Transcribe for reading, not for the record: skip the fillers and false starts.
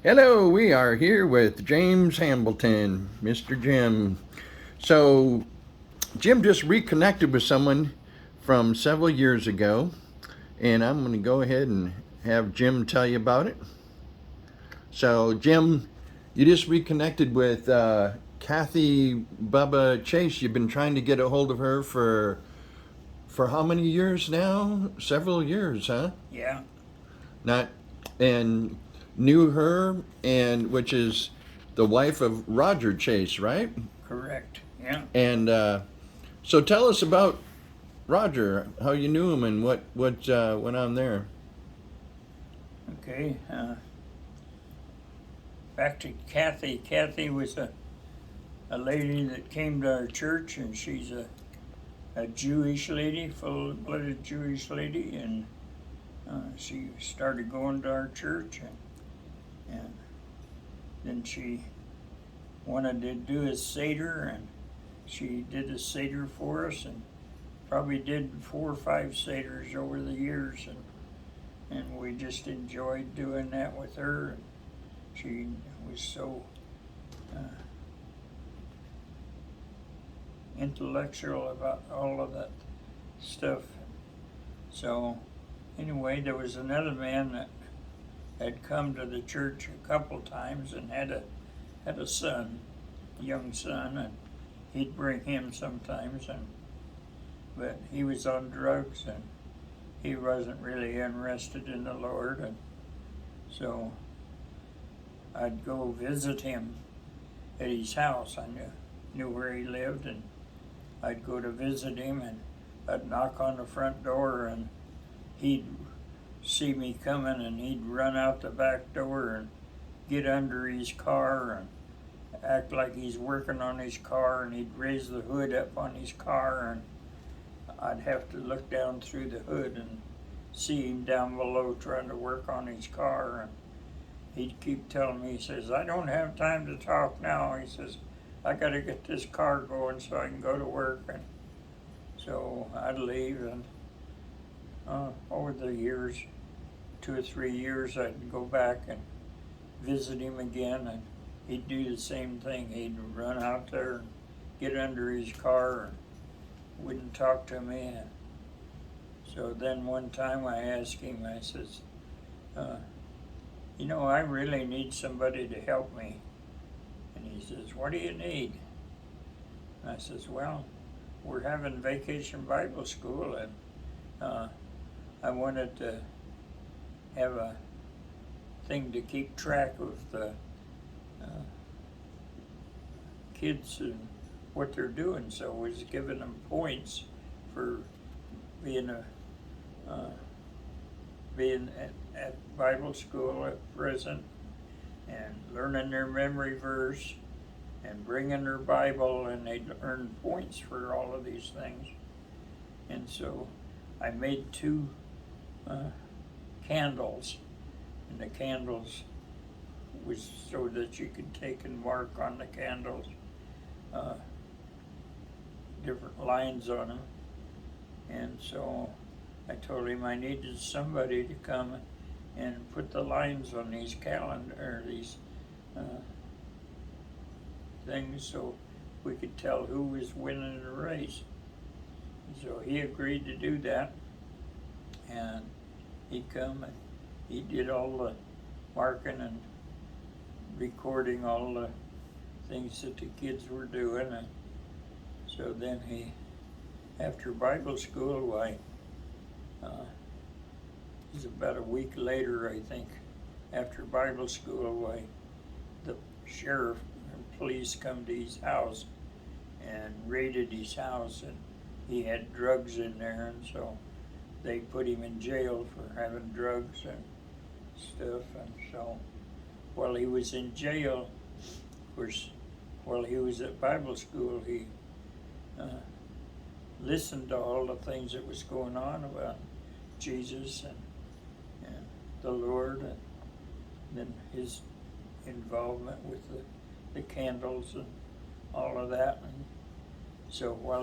Hello, we are here with James Hambleton, Mr. Jim. So, Jim just reconnected with someone from several years ago, and I'm going to go ahead and have Jim tell you about it. So, Jim, you just reconnected with Kathy Bubba Chase. You've been trying to get a hold of her for how many years now? Several years, huh? Yeah, Not and knew her, and which is the wife of Roger Chase, right? correct. Yeah. And so tell us about Roger, how you knew him, and what went on there. Okay. Back to Kathy. Kathy was a lady that came to our church, and she's a Jewish lady, full-blooded Jewish lady, and she started going to our church, and then she wanted to do a Seder, and she did a Seder for us, and probably did 4 or 5 Seders over the years, and we just enjoyed doing that with her. And she was so uh, intellectual about all of that stuff. So, anyway, there was another man that had come to the church a couple times and had a son, a young son, and he'd bring him sometimes, but he was on drugs and he wasn't really interested in the Lord, and so I'd go visit him at his house. I knew where he lived, and I'd go to visit him, and I'd knock on the front door, and he'd see me coming, and he'd run out the back door and get under his car and act like he's working on his car, and he'd raise the hood up on his car, and I'd have to look down through the hood and see him down below trying to work on his car. And he'd keep telling me, he says, I don't have time to talk now. He says, I got to get this car going so I can go to work. And so I'd leave, and over the years, 2 or 3 years, I'd go back and visit him again, and he'd do the same thing. He'd run out there and get under his car and wouldn't talk to me. And so then one time I asked him, I says, I really need somebody to help me. And he says, what do you need? And I says, well, we're having vacation Bible school, and I wanted to have a thing to keep track of the kids and what they're doing. So I was giving them points for being being at Bible school at present, and learning their memory verse and bringing their Bible, and they'd earn points for all of these things. And so I made 2 candles, and the candles was so that you could take and mark on the candles different lines on them. And so I told him I needed somebody to come and put the lines on these these things, so we could tell who was winning the race. So he agreed to do that, and he'd come and he did all the marking and recording all the things that the kids were doing. And so then after Bible school, it was about a week later, I think, after Bible school, the sheriff and police come to his house and raided his house, and he had drugs in there, and so they put him in jail for having drugs and stuff. And so while he was in jail, of course, while he was at Bible school, he listened to all the things that was going on about Jesus and the Lord, and then his involvement with the candles and all of that. And so while